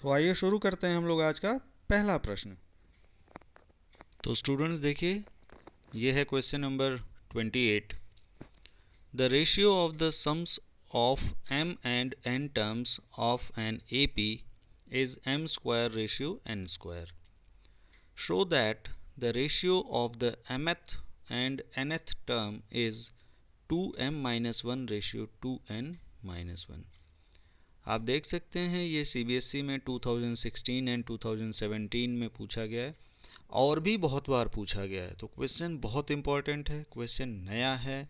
तो आइए शुरू करते हैं हम लोग आज का पहला प्रश्न। तो स्टूडेंट्स देखिए, ये है question number 28। The ratio of the sums of m and n terms of an AP is m square ratio n square. Show that the ratio of the mth and nth term is 2m minus 1 ratio 2n minus 1. आप देख सकते हैं ये CBSE में 2016 and 2017 में पूछा गया है और भी बहुत बार पूछा गया है। तो क्वेश्चन बहुत इम्पॉर्टेंट है, क्वेश्चन नया है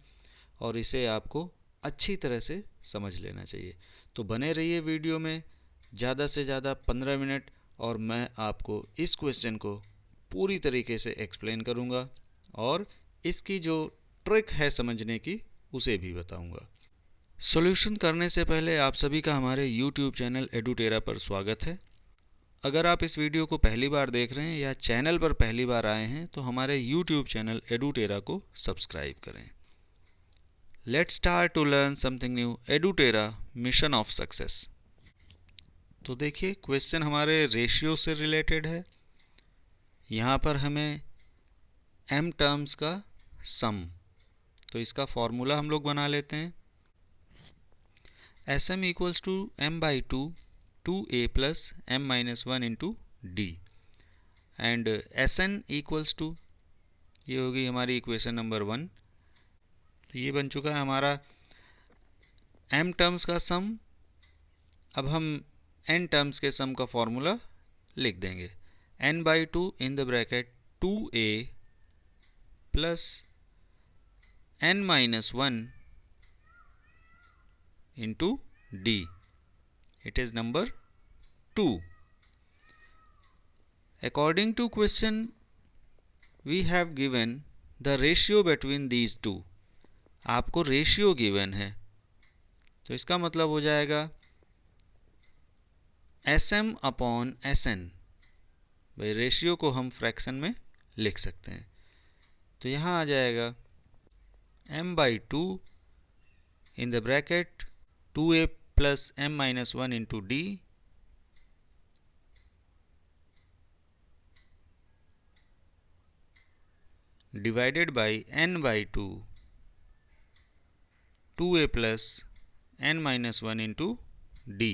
और इसे आपको अच्छी तरह से समझ लेना चाहिए। तो बने रहिए वीडियो में ज़्यादा से ज़्यादा 15 मिनट और मैं आपको इस क्वेश्चन को पूरी तरीके से एक्सप्लेन करूँगा और इसकी जो ट्रिक है समझने की उसे भी बताऊँगा। सॉल्यूशन करने से पहले आप सभी का हमारे YouTube चैनल एडुटेरा पर स्वागत है। अगर आप इस वीडियो को पहली बार देख रहे हैं या चैनल पर पहली बार आए हैं तो हमारे YouTube चैनल एडुटेरा को सब्सक्राइब करें। Let's start to learn something new. Edutera mission of success. तो देखिए क्वेश्चन हमारे रेशियो से रिलेटेड है। यहाँ पर हमें m टर्म्स का सम, तो इसका फॉर्मूला हम लोग बना लेते हैं। Sm equals to m by 2a plus m minus 1 into D and Sn equals to, ये होगी हमारी इक्वेशन नंबर 1। तो ये बन चुका है हमारा m टर्म्स का सम। अब हम n टर्म्स के सम का फॉर्मूला लिख देंगे। n by 2 in the bracket 2a plus n minus 1 into d, it is number 2. According to question we have given the ratio between these two. आपको रेशियो गिवन है तो इसका मतलब हो जाएगा Sm अपॉन Sn। भाई रेशियो को हम फ्रैक्शन में लिख सकते हैं। तो यहाँ आ जाएगा m by 2 in the bracket 2a plus m minus 1 into D divided by n by 2 2a plus n minus 1 into D.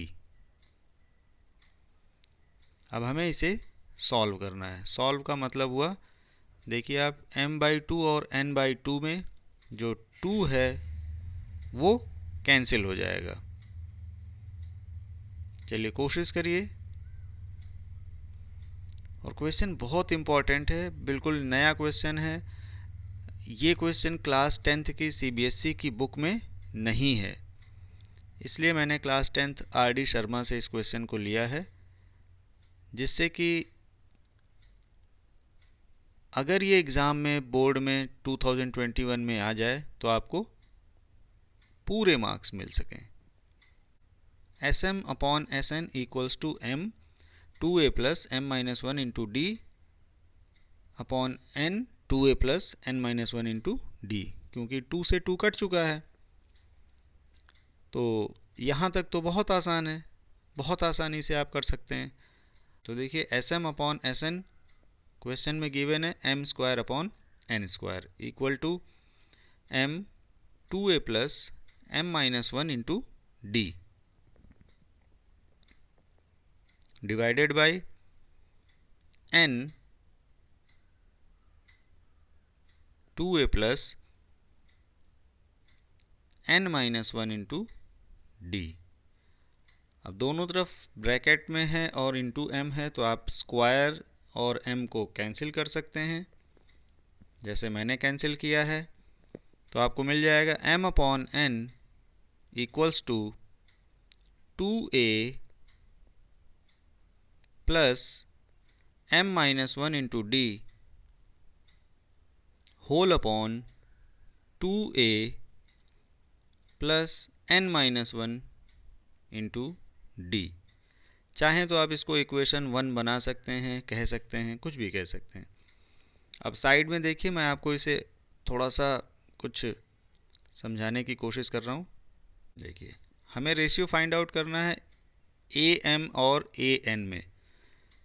अब हमें इसे सॉल्व करना है। सॉल्व का मतलब हुआ, देखिए आप m बाई 2 और n बाई 2 में जो 2 है वो कैंसिल हो जाएगा। चलिए कोशिश करिए। और क्वेश्चन बहुत इम्पॉर्टेंट है, बिल्कुल नया क्वेश्चन है। ये क्वेश्चन क्लास 10th की CBSE की बुक में नहीं है, इसलिए मैंने क्लास 10th RD शर्मा से इस क्वेश्चन को लिया है, जिससे कि अगर ये एग्ज़ाम में बोर्ड में 2021 में आ जाए तो आपको पूरे मार्क्स मिल सकें। Sm upon Sn equals to m 2a plus m minus 1 into D upon n 2a plus n minus 1 into D, क्योंकि 2 से 2 कट चुका है। तो यहाँ तक तो बहुत आसान है, बहुत आसानी से आप कर सकते हैं। तो देखिए Sm अपॉन Sn क्वेश्चन में गिवन है m square upon n square equal to m 2a plus m minus 1 into D divided by n 2a plus n minus 1 into D. अब दोनों तरफ ब्रैकेट में है और इंटू m है, तो आप स्क्वायर और m को कैंसिल कर सकते हैं, जैसे मैंने कैंसिल किया है। तो आपको मिल जाएगा m upon n equals to 2a plus m minus 1 into D whole upon 2a plus n minus 1 into D. चाहें तो आप इसको इक्वेशन 1 बना सकते हैं, कह सकते हैं, कुछ भी कह सकते हैं। अब साइड में देखिए, मैं आपको इसे थोड़ा सा कुछ समझाने की कोशिश कर रहा हूँ। देखिए हमें रेशियो फाइंड आउट करना है ए एम और ए एन में।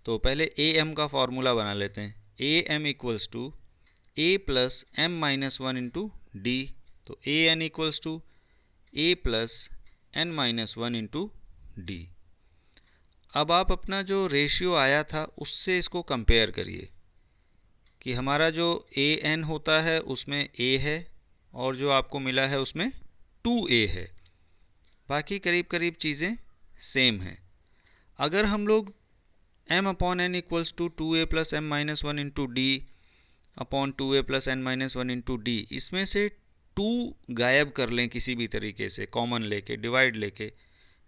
तो पहले ए एम का फॉर्मूला बना लेते हैं। A M equals to A plus M minus one into D. तो A N equals to A plus N minus one into D. अब आप अपना जो रेशियो आया था उससे इसको कंपेयर करिए कि हमारा जो ए एन होता है उसमें ए है और जो आपको मिला है उसमें 2a है। बाकी करीब करीब चीज़ें सेम हैं। अगर हम लोग m upon N equals to 2a plus M minus one into D upon 2a plus N minus one into D, इसमें से 2 गायब कर लें किसी भी तरीके से, कॉमन लेके, डिवाइड लेके,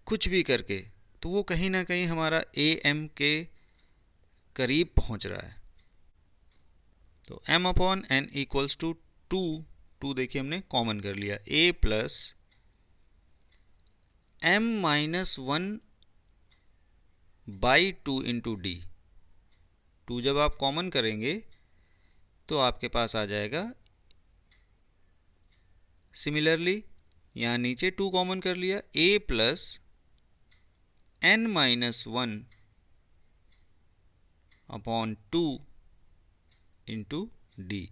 कुछ भी करके, तो वो कहीं ना कहीं हमारा ए एम के करीब पहुंच रहा है। तो m upon N equals to 2 देखिए हमने कॉमन कर लिया, a plus m minus one by 2 into D. 2 जब आप कॉमन करेंगे तो आपके पास आ जाएगा, सिमिलरली यहाँ नीचे 2 कॉमन कर लिया, a plus n minus one upon 2 into D.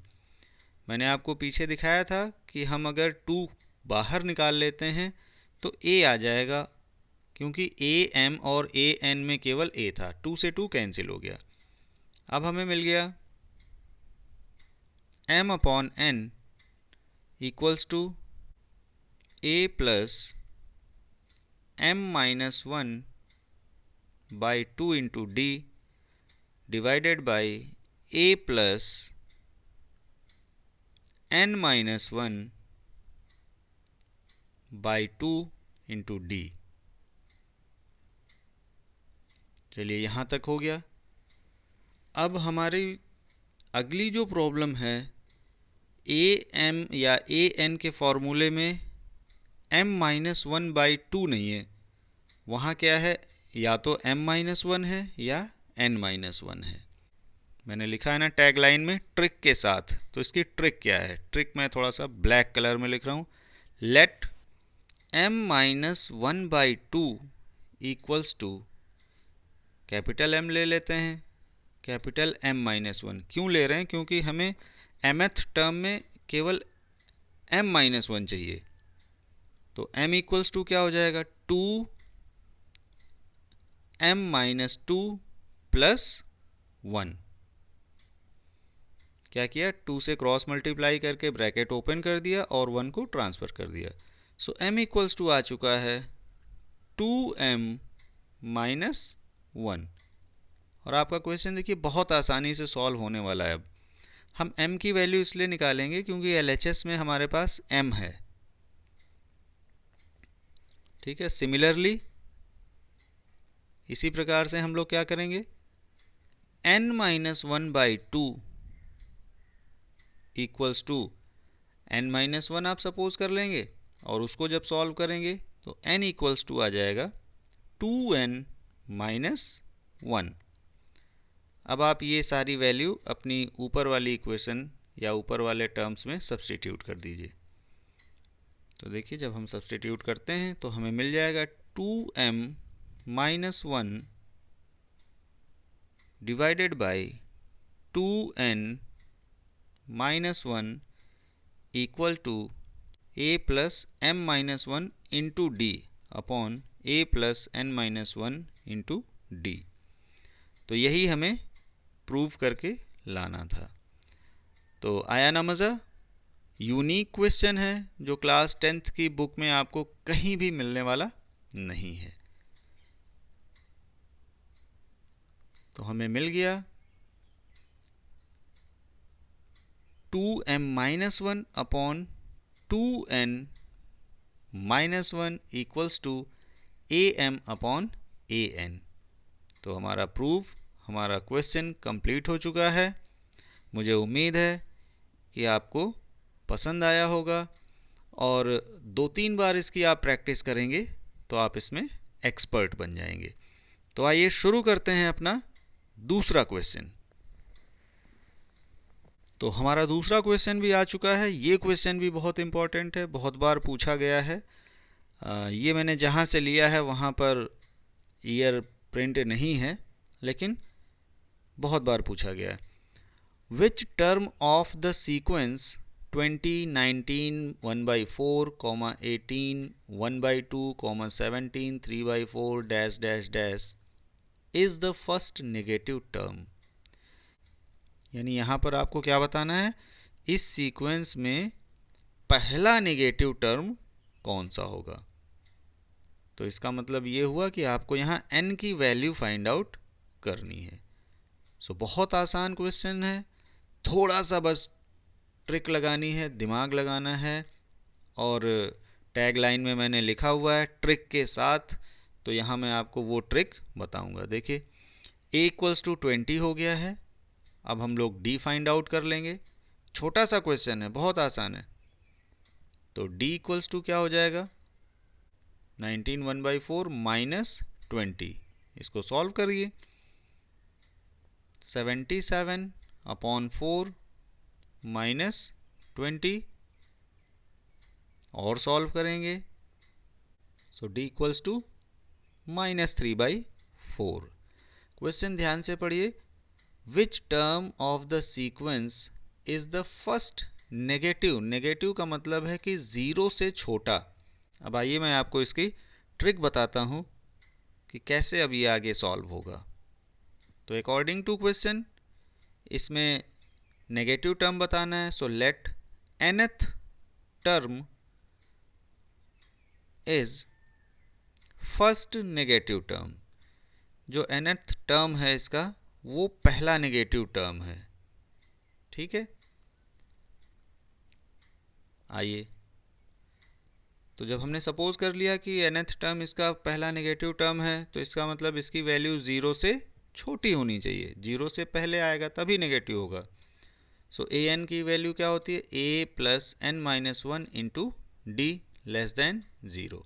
मैंने आपको पीछे दिखाया था कि हम अगर 2 बाहर निकाल लेते हैं तो a आ जाएगा, क्योंकि ए एम और ए एन में केवल a था। 2 से 2 कैंसिल हो गया। अब हमें मिल गया m upon n equals to a plus m minus one by 2 into D divided by a plus n minus one by 2 into D. चलिए यहाँ तक हो गया। अब हमारी अगली जो प्रॉब्लम है, ए एम या ए एन के फॉर्मूले में m माइनस वन बाई 2 नहीं है। वहाँ क्या है, या तो m माइनस वन है या n माइनस वन है। मैंने लिखा है ना टैग लाइन में ट्रिक के साथ, तो इसकी ट्रिक क्या है, ट्रिक मैं थोड़ा सा ब्लैक कलर में लिख रहा हूँ। Let m minus one by 2 equals to, capital M ले लेते हैं, कैपिटल M माइनस वन। क्यों ले रहे हैं, क्योंकि हमें mth टर्म में केवल m माइनस वन चाहिए। तो m इक्वल्स टू क्या हो जाएगा, 2m माइनस 2 प्लस 1। क्या किया, 2 से क्रॉस मल्टीप्लाई करके ब्रैकेट ओपन कर दिया और 1 को ट्रांसफ़र कर दिया। सो m इक्वल्स टू आ चुका है 2m माइनस 1। और आपका क्वेश्चन देखिए बहुत आसानी से सॉल्व होने वाला है। अब हम m की वैल्यू इसलिए निकालेंगे क्योंकि LHS में हमारे पास m है। ठीक है, सिमिलरली इसी प्रकार से हम लोग क्या करेंगे, n minus one by 2 equals to n minus one आप सपोज कर लेंगे, और उसको जब सॉल्व करेंगे तो n इक्वल्स टू आ जाएगा 2n माइनस वन। अब आप ये सारी वैल्यू अपनी ऊपर वाली इक्वेशन या ऊपर वाले टर्म्स में सब्स्टिट्यूट कर दीजिए। तो देखिए जब हम सब्स्टिट्यूट करते हैं तो हमें मिल जाएगा 2m minus one divided by 2n minus one equal to a plus m minus one into D upon a plus n minus one into D. तो यही हमें प्रूव करके लाना था। तो आया ना मज़ा। यूनिक क्वेश्चन है जो क्लास 10th की बुक में आपको कहीं भी मिलने वाला नहीं है। तो हमें मिल गया 2m minus one upon 2n minus one equals to am अपॉन an। तो हमारा प्रूफ, हमारा क्वेश्चन कंप्लीट हो चुका है। मुझे उम्मीद है कि आपको पसंद आया होगा, और 2-3 बार इसकी आप प्रैक्टिस करेंगे तो आप इसमें एक्सपर्ट बन जाएंगे। तो आइए शुरू करते हैं अपना दूसरा क्वेश्चन। तो हमारा दूसरा क्वेश्चन भी आ चुका है। ये क्वेश्चन भी बहुत इम्पॉर्टेंट है, बहुत बार पूछा गया है। ये मैंने जहाँ से लिया है वहाँ पर ईयर प्रिंट नहीं है, लेकिन बहुत बार पूछा गया है। Which term of the sequence 20, 19, 1/4, 18, 1/2, 17, 3/4 dash dash dash is the first negative term. यानी यहाँ पर आपको क्या बताना है, इस सीक्वेंस में पहला नेगेटिव टर्म कौन सा होगा। तो इसका मतलब ये हुआ कि आपको यहाँ n की वैल्यू फाइंड आउट करनी है। सो बहुत आसान क्वेश्चन है, थोड़ा सा बस ट्रिक लगानी है, दिमाग लगाना है। और टैग लाइन में मैंने लिखा हुआ है ट्रिक के साथ, तो यहाँ मैं आपको वो ट्रिक बताऊंगा। देखिए a = 20 हो गया है, अब हम लोग d फाइंड आउट कर लेंगे। छोटा सा क्वेश्चन है, बहुत आसान है। तो d = क्या हो जाएगा, 19 1/4 - 20, इसको सॉल्व करिए। 77/4 - 20 और सॉल्व करेंगे। सो d = -3/4। क्वेश्चन ध्यान से पढ़िए। Which term of the sequence is the first negative. Negative का मतलब है कि ज़ीरो से छोटा। अब आइए मैं आपको इसकी ट्रिक बताता हूँ कि कैसे अब ये आगे सॉल्व होगा। तो अकॉर्डिंग टू क्वेश्चन इसमें नेगेटिव टर्म बताना है। So let nth term is first negative term. जो nth टर्म है इसका, वो पहला नेगेटिव टर्म है। ठीक है, आइए, तो जब हमने सपोज कर लिया कि nth टर्म इसका पहला नेगेटिव टर्म है, तो इसका मतलब इसकी वैल्यू ज़ीरो से छोटी होनी चाहिए। ज़ीरो से पहले आएगा तभी नेगेटिव होगा। सो an की वैल्यू क्या होती है, a + n - 1 × d < 0।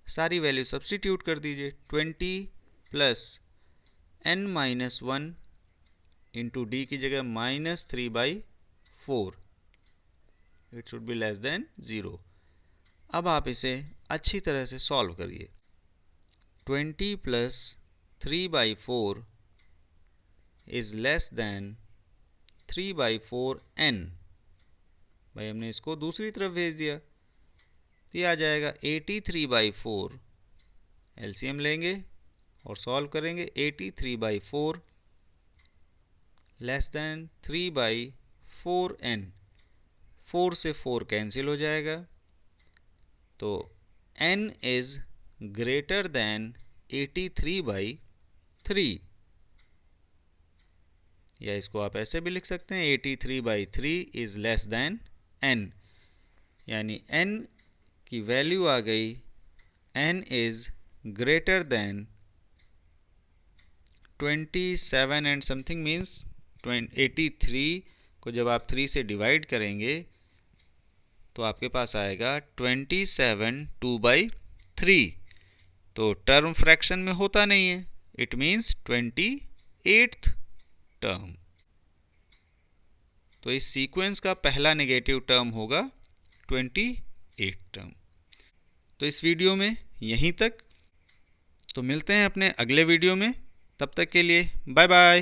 सारी वैल्यू सब्स्टिट्यूट कर दीजिए। 20 + n - 1 × d की जगह -3/4, इट शुड बी < 0। अब आप इसे अच्छी तरह से सॉल्व करिए। 20 + 3/4 इज < 3/4n। भाई हमने इसको दूसरी तरफ भेज दिया, तो ये आ जाएगा 83/4। एलसीएम लेंगे और सॉल्व करेंगे। 83/4 < 3/4n। 4 से 4 कैंसिल हो जाएगा, तो n इज ग्रेटर देन 83/3। या इसको आप ऐसे भी लिख सकते हैं, 83/3 इज < n। यानी n की वैल्यू आ गई, n is greater than 27 and something, means 83 को जब आप 3 से डिवाइड करेंगे तो आपके पास आएगा 27 2/3। तो टर्म फ्रैक्शन में होता नहीं है, इट मीन्स 28th टर्म। तो इस सीक्वेंस का पहला नेगेटिव टर्म होगा 28 टर्म। तो इस वीडियो में यहीं तक। तो मिलते हैं अपने अगले वीडियो में, तब तक के लिए बाय बाय।